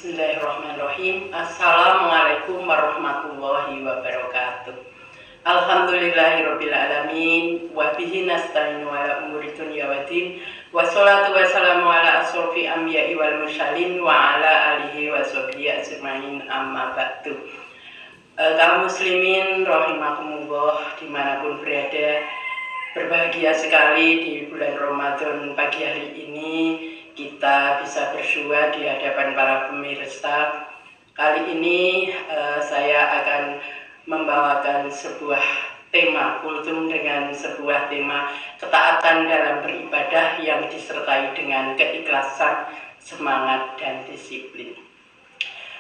Bismillahirrahmanirrahim. Assalamualaikum warahmatullahi wabarakatuh. Alhamdulillahirabbil alamin wa bihi nasta'inu ala umuri dunya waddin. Wassalatu wassalamu ala asrofi anbiya'i wal mursalin wa ala alihi wa sahbihi ajmain, amma ba'du. Kaum muslimin rahimakumullah dimanapun berada, berbahagia sekali di bulan Ramadan pagi hari ini kita bisa bersua di hadapan para pemirsa. Kali ini saya akan membawakan sebuah tema kultum dengan sebuah tema ketaatan dalam beribadah yang disertai dengan keikhlasan, semangat, dan disiplin.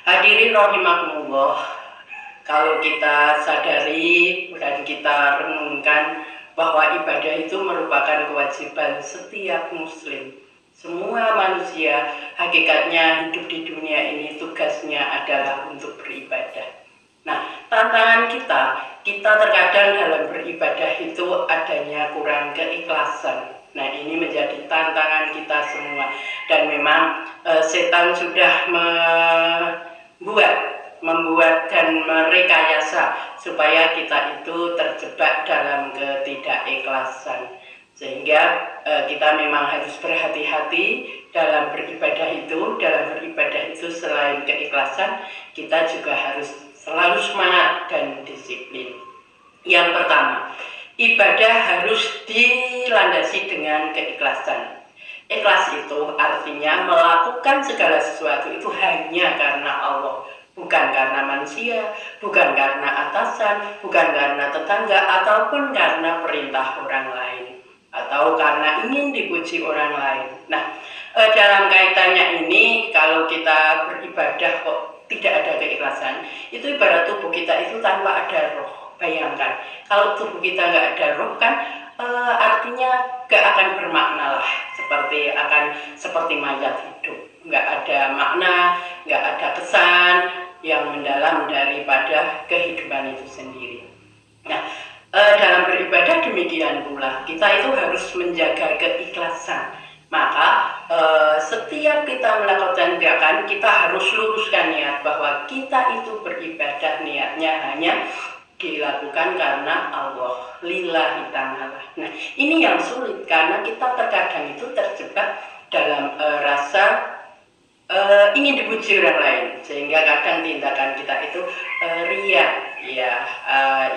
Hadirin rahimakumullah, kalau kita sadari dan kita renungkan bahwa ibadah itu merupakan kewajiban setiap muslim. Semua manusia hakikatnya hidup di dunia ini tugasnya adalah untuk beribadah. Nah, tantangan kita terkadang dalam beribadah itu adanya kurang keikhlasan. Nah, ini menjadi tantangan kita semua. Dan memang setan sudah membuat dan merekayasa supaya kita itu terjebak dalam ketidakikhlasan. Sehingga kita memang harus berhati-hati dalam beribadah itu. Dalam beribadah itu selain keikhlasan, kita juga harus selalu semangat dan disiplin. Yang pertama, ibadah harus dilandasi dengan keikhlasan. Ikhlas itu artinya melakukan segala sesuatu itu hanya karena Allah, bukan karena manusia, bukan karena atasan, bukan karena tetangga, ataupun karena perintah orang lain, atau karena ingin dipuji orang lain. Nah, dalam kaitannya ini, kalau kita beribadah kok tidak ada keikhlasan, itu ibarat tubuh kita itu tanpa ada roh. Bayangkan, kalau tubuh kita nggak ada roh kan, artinya nggak akan bermakna lah, seperti mayat hidup. Nggak ada makna, nggak ada kesan yang mendalam daripada kehidupan itu sendiri. Nah, dalam beribadah demikian pula, kita itu harus menjaga keikhlasan. Maka setiap kita melakukan gerakan, kita harus luruskan niat bahwa kita itu beribadah niatnya hanya dilakukan karena Allah, lillahi ta'ala. Nah, ini yang sulit karena kita terkadang itu terjebak dalam rasa ingin dipuji orang lain, sehingga kadang tindakan kita itu riya, ya,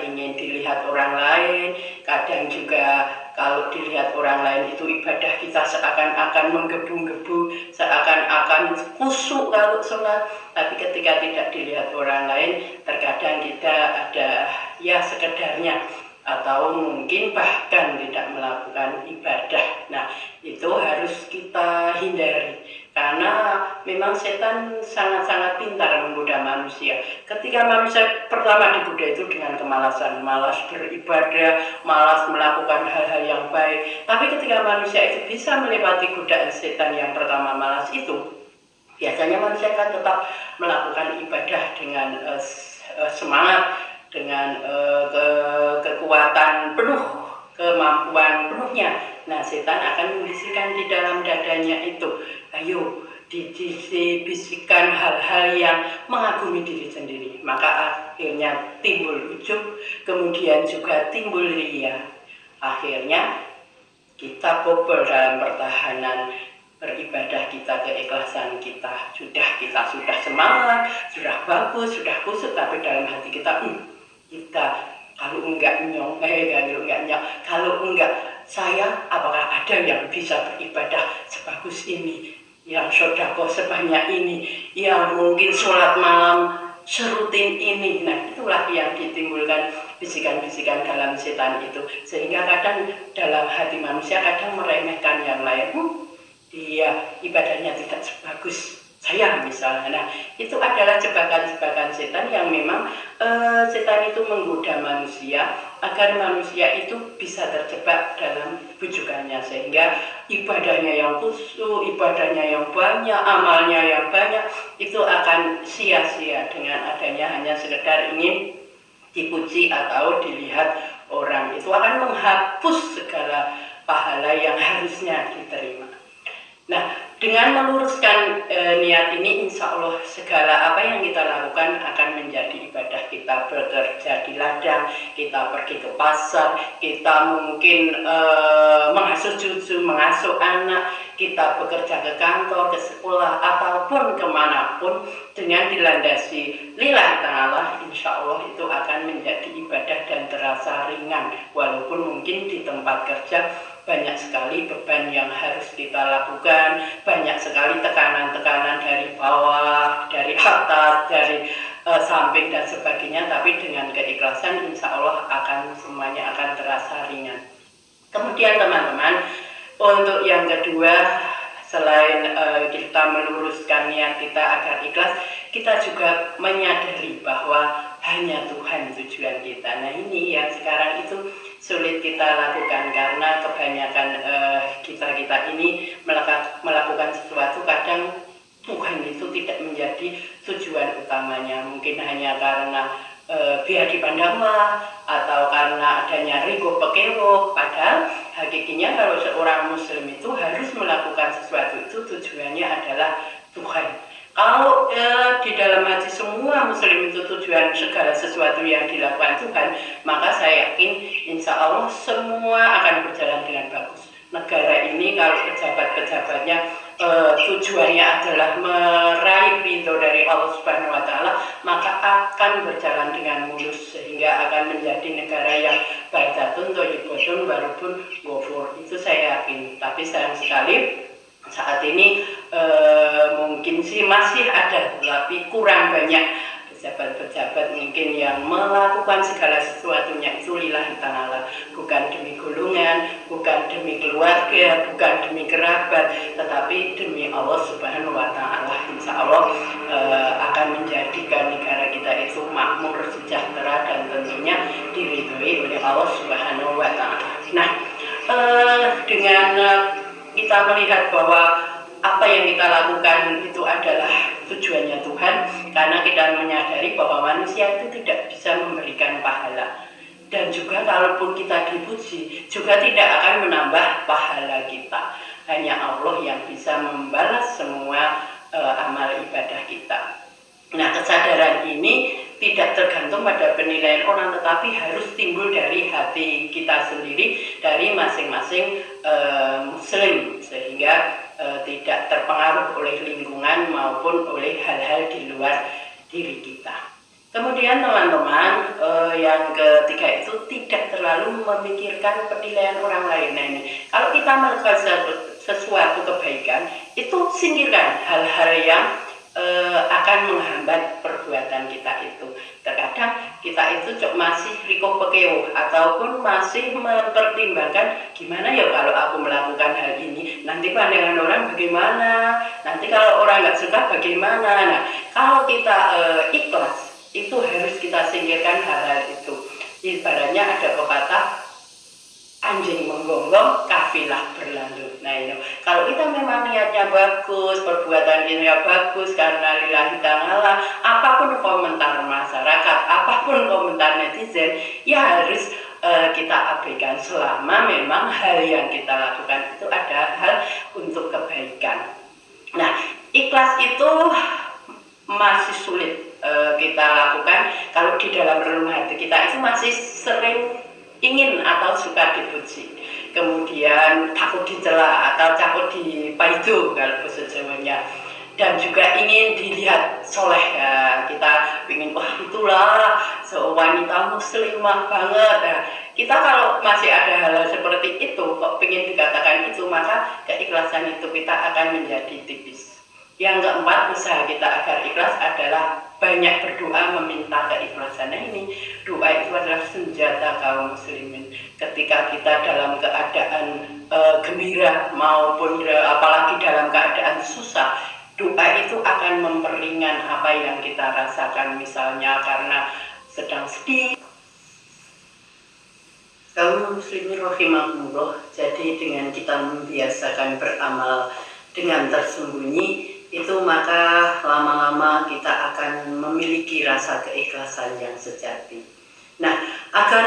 ingin dilihat orang lain. Kadang juga kalau dilihat orang lain itu ibadah kita seakan-akan menggebu-gebu, seakan-akan khusyuk kalau sholat. Tapi ketika tidak dilihat orang lain, terkadang kita ada ya sekedarnya, atau mungkin bahkan tidak melakukan ibadah. Nah, itu harus kita hindari. Karena memang setan sangat-sangat pintar menggoda manusia. Ketika manusia pertama digoda itu dengan kemalasan, malas beribadah, malas melakukan hal-hal yang baik. Tapi ketika manusia itu bisa melewati godaan setan yang pertama, malas itu, biasanya manusia akan tetap melakukan ibadah dengan semangat, dengan kekuatan penuh, kemampuan penuhnya. Nah, setan akan membisikkan di dalam dadanya itu, ayo dibisikkan hal-hal yang mengagumi diri sendiri. Maka akhirnya timbul ujub, kemudian juga timbul riya. Akhirnya kita bobol dalam pertahanan beribadah kita, keikhlasan kita. Kita sudah semangat, sudah bagus, sudah khusyuk, tapi dalam hati kita kalau enggak saya, apakah ada yang bisa beribadah sebagus ini, yang sedekah sebanyak ini, yang mungkin sholat malam serutin ini. Nah, itulah yang ditimbulkan bisikan-bisikan dalam setan itu, sehingga kadang dalam hati manusia kadang meremehkan yang lain. Dia ibadahnya tidak sebagus saya misalnya. Nah, itu adalah jebakan-jebakan setan yang memang setan itu menggoda manusia agar manusia itu bisa terjebak dalam bujukannya, sehingga ibadahnya yang khusyuk, ibadahnya yang banyak, amalnya yang banyak, itu akan sia-sia dengan adanya hanya sekedar ingin dipuji atau dilihat orang. Itu akan menghapus segala pahala yang harusnya diterima. Nah, Dengan meluruskan niat ini, insya Allah segala apa yang kita lakukan akan menjadi ibadah. Kita bekerja di ladang, kita pergi ke pasar, kita mungkin mengasuh cucu, mengasuh anak, kita bekerja ke kantor, ke sekolah, ataupun kemanapun dengan dilandasi lillahi ta'ala, insya Allah itu akan menjadi ibadah dan terasa ringan. Walaupun mungkin di tempat kerja banyak sekali beban yang harus kita lakukan, banyak sekali tekanan-tekanan dari bawah, dari atas, dari samping dan sebagainya, tapi dengan keikhlasan insya Allah semuanya akan terasa ringan. Kemudian teman-teman, untuk yang kedua, selain kita meluruskan niat kita agar ikhlas, kita juga menyadari bahwa hanya Tuhan tujuan kita. Nah, ini yang sekarang itu sulit kita lakukan karena kebanyakan kita ini melakukan sesuatu, kadang Tuhan itu tidak menjadi tujuan utamanya. Mungkin hanya karena biar dipandang lah, atau karena adanya rigo pekewo. Padahal hakikinya kalau seorang muslim itu harus melakukan sesuatu itu tujuannya adalah Tuhan. Kalau di dalam hati semua muslim itu tujuan segala sesuatu yang dilakukan Tuhan, maka saya yakin insya Allah semua akan berjalan dengan bagus. Negara ini kalau pejabat-pejabatnya tujuannya adalah meraih ridho dari Allah Subhanahu wa Ta'ala, maka akan berjalan dengan mulus sehingga akan menjadi negara yang baidatun thayyibun walaupun ghafur. Itu saya yakin. Tapi sayang sekali saat ini mungkin sih masih ada, tapi kurang banyak pejabat-pejabat mungkin yang melakukan segala sesuatunya itu lillahi ta'ala, bukan demi golongan, bukan demi keluarga, bukan demi kerabat, tetapi demi Allah Subhanahu wa Ta'ala. Insya Allah akan menjadikan negara kita itu makmur, sejahtera, dan tentunya diridhoi oleh Allah Subhanahu wa Ta'ala. Nah, dengan kita melihat bahwa apa yang kita lakukan itu adalah tujuannya Tuhan, karena kita menyadari bahwa manusia itu tidak bisa memberikan pahala, dan juga kalaupun kita dipuji juga tidak akan menambah pahala kita. Hanya Allah yang bisa membalas semua amal ibadah kita. Nah, kesadaran ini tidak tergantung pada penilaian orang, tetapi harus timbul dari hati kita sendiri, dari masing-masing muslim, sehingga tidak terpengaruh oleh lingkungan maupun oleh hal-hal di luar diri kita. Kemudian teman-teman, yang ketiga itu tidak terlalu memikirkan penilaian orang lain. Nah, ini kalau kita melakukan sesuatu kebaikan, itu singkirkan hal-hal yang akan menghambat perbuatan kita itu. Terkadang kita itu masih riko pekeo ataupun masih mempertimbangkan gimana ya kalau aku melakukan hal ini, nanti pandangan orang bagaimana, nanti kalau orang nggak suka bagaimana. Nah, kalau kita ikhlas, itu harus kita singkirkan hal-hal itu. Ibaratnya ada pepatah, anjing menggonggong, kafilah berlalu. Nah, ini kalau kita memang niatnya bagus, perbuatan kita bagus karena lillahi ta'ala, apapun komentar masyarakat, apapun komentar netizen, ya harus kita abaikan selama memang hal yang kita lakukan itu ada hal untuk kebaikan. Nah, ikhlas itu masih sulit kita lakukan kalau di dalam relung hati kita itu masih sering ingin atau suka dipuji, kemudian takut dicela atau takut dipaido kalau bahasa Jawanya, dan juga ingin dilihat soleh. Ya, kita ingin, wah itulah sewanita muslimah banget. Nah, kita kalau masih ada hal seperti itu, kok ingin dikatakan itu, maka keikhlasan itu kita akan menjadi tipis. Yang keempat, usaha kita agar ikhlas adalah banyak berdoa meminta keikhlasan. Nah, ini doa itu adalah senjata kaum muslimin. Ketika kita dalam keadaan gembira maupun apalagi dalam keadaan susah, doa itu akan memperingan apa yang kita rasakan. Misalnya karena sedang sedih, kaum muslimin rahimahullah. Jadi dengan kita membiasakan beramal dengan tersembunyi, itu maka lama-lama kita akan memiliki rasa keikhlasan yang sejati. Nah, agar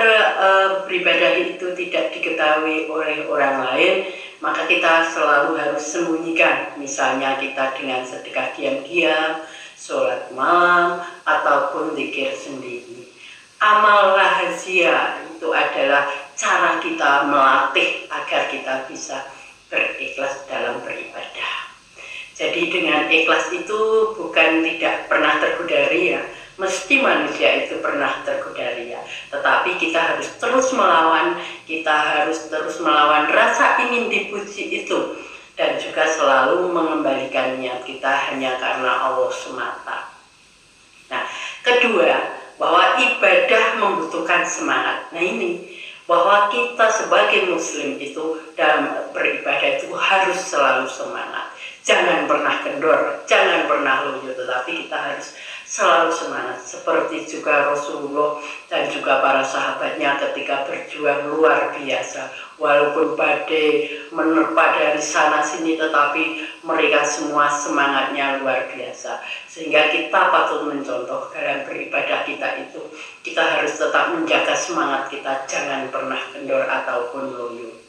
beribadah itu tidak diketahui oleh orang lain, maka kita selalu harus sembunyikan, misalnya kita dengan sedekah diam-diam, sholat malam, ataupun zikir sendiri. Amal rahasia itu adalah cara kita melatih agar kita bisa berikhlas dalam beribadah. Jadi dengan ikhlas itu bukan tidak pernah tergoda ria, mesti manusia itu pernah tergoda ria, tetapi kita harus terus melawan, rasa ingin dipuji itu, dan juga selalu mengembalikan niat kita hanya karena Allah semata. Nah, kedua, bahwa ibadah membutuhkan semangat. Nah ini, bahwa kita sebagai muslim itu dalam beribadah itu harus selalu semangat. Jangan pernah kendor, jangan pernah loyo, tetapi kita harus selalu semangat. Seperti juga Rasulullah dan juga para sahabatnya ketika berjuang luar biasa. Walaupun badai menerpa dari sana sini, tetapi mereka semua semangatnya luar biasa. Sehingga kita patut mencontoh dalam beribadah kita itu. Kita harus tetap menjaga semangat kita, jangan pernah kendor ataupun loyo.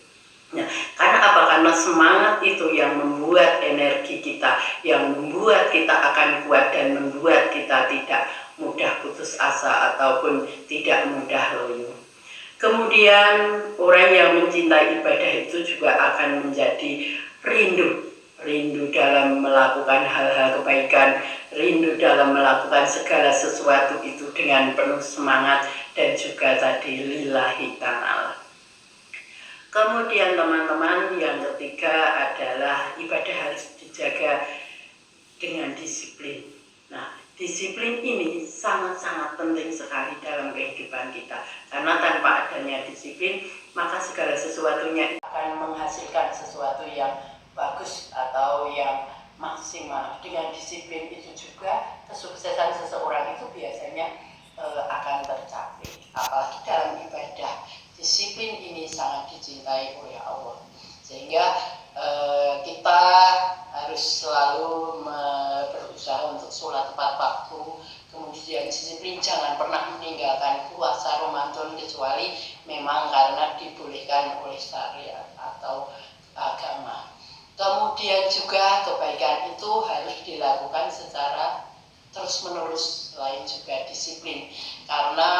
Nah, karena apa? Karena semangat itu yang membuat energi kita, yang membuat kita akan kuat dan membuat kita tidak mudah putus asa ataupun tidak mudah loyo. Kemudian orang yang mencintai ibadah itu juga akan menjadi rindu dalam melakukan hal-hal kebaikan, rindu dalam melakukan segala sesuatu itu dengan penuh semangat dan juga tadi lillahi ta'ala. Kemudian teman-teman, yang ketiga adalah ibadah harus dijaga dengan disiplin. Nah, disiplin ini sangat-sangat penting sekali dalam kehidupan kita. Karena tanpa adanya disiplin, maka segala sesuatunya akan menghasilkan sesuatu yang bagus atau yang maksimal. Dengan disiplin itu juga kesuksesan seseorang itu biasanya akan tercapai. Apalagi dalam ibadah, disiplin ini sangat dicintai oleh Allah. Sehingga kita harus selalu berusaha untuk sholat tepat waktu. Kemudian disiplin jangan pernah meninggalkan puasa Ramadan kecuali memang karena dibolehkan oleh syariat atau agama. Kemudian juga kebaikan itu harus dilakukan secara terus-menerus, selain juga disiplin. Karena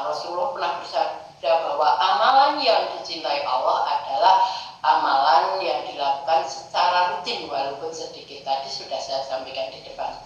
Rasulullah pernah bersabda bahwa amalan yang dicintai Allah adalah amalan yang dilakukan secara rutin walaupun sedikit. Tadi sudah saya sampaikan di depan.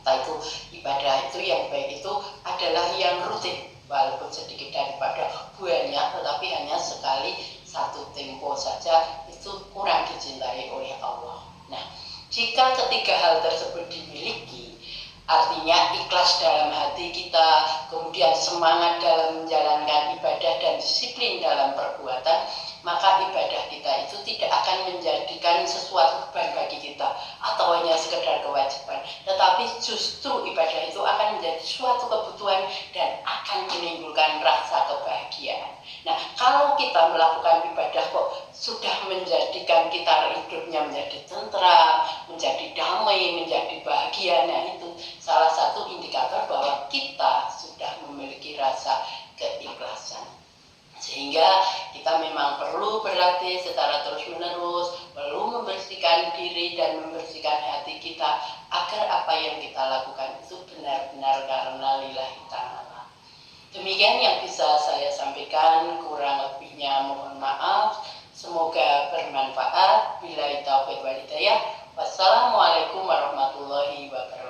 Entah itu ibadah itu yang baik itu adalah yang rutin walaupun sedikit daripada banyak, tetapi hanya sekali satu tempo saja itu kurang dicintai oleh Allah. Nah, jika ketiga hal tersebut dimiliki, artinya ikhlas dalam hati kita, kemudian semangat dalam menjalankan ibadah dan disiplin dalam perbuatan, maka ibadah kita itu tidak akan menjadikan sesuatu beban bagi kita atau hanya sekedar kewajiban, tetapi justru ibadah itu akan menjadi suatu kebutuhan dan akan menimbulkan rasa kebahagiaan. Nah, kalau kita melakukan ibadah kok sudah menjadikan kita hidupnya menjadi tentram, menjadi damai, menjadi bahagia, nah itu salah satu indikator bahwa kita sudah memiliki rasa keikhlasan. Sehingga kita memang perlu berlatih secara terus-menerus, perlu membersihkan diri dan membersihkan hati kita agar apa yang kita lakukan itu benar-benar karena lillahi ta'ala. Demikian yang bisa saya sampaikan, kurang lebihnya mohon maaf. Semoga bermanfaat. Billahi taufiq wal hidayah. Wassalamualaikum warahmatullahi wabarakatuh.